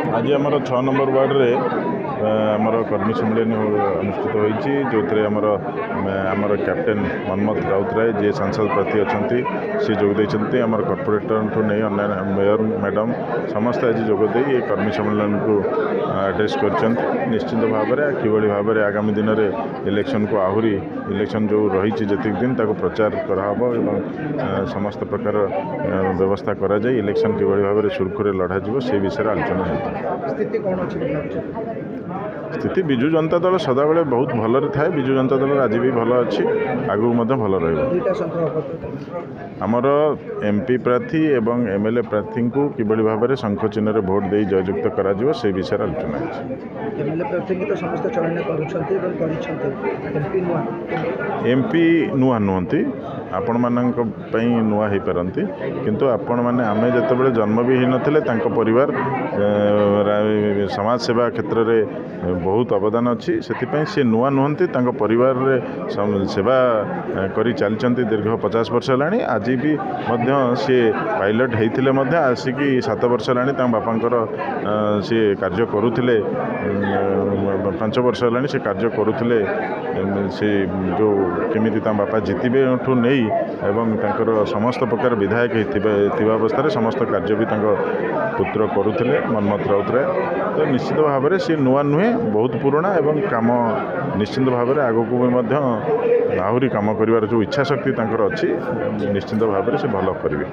आज आमर 6 number ward आमर कर्मी सम्मेलन अनुष्ठित होती जो आमर कैप्टेन मनमथ राउतराय जी सांसद प्रार्थी अच्छा सी जोगदे आमर कॉर्पोरेटर नहीं अन्य मेयर मैडम समस्त आज जोगदे ये कर्मी सम्मेलन को एड्रेस कर निश्चित भाव में किभली भाव में आगामी दिन में इलेक्शन को आहरी इलेक्शन जो रही जी दिन ताको प्रचार कराब और समस्त प्रकार व्यवस्था करा जाए इलेक्शन किभली भाव में सुरखुरे लड़ा जीव से विषय आलोचना स्थिति विजु जनता दल सदाबले बहुत भल थाए विजु जनता दल आज भी भल अच्छी आगू भल रमर एमपी प्रार्थी एवं एमएलए प्रार्थी को किभली भाव में शंख चिन्ह रे भोट दे जययुक्त करा जिवो से विषय आलोचना एमपी नुआ नुहति आपण मानक नुआ हो पारती किंतु आपण मैंने आम जिते जन्म भी होते परिवार समाज सेवा क्षेत्र में बहुत अवदान अच्छी से सी नुआ नुहति परिवार रे सेवा करी चलती दीर्घ 50 वर्ष है आज भी सी पायलट होते आसिकी 7 वर्ष है बापांकर सी कार्य करुले 5 वर्ष है सी कार्य करुले सी जो केमी बापा जीतबे ठू नहीं एवं समस्त प्रकार विधायक अवस्था समस्त कार्य भी पुत्र करुले मनमथ राउतराय तो निश्चित भाव में सी नुआ नुहे बहुत पुराना एवं काम निश्चित भाव में आगक भी आहरी कम कर जो इच्छा शक्ति अच्छी निश्चित भाव में से भल करेंगे।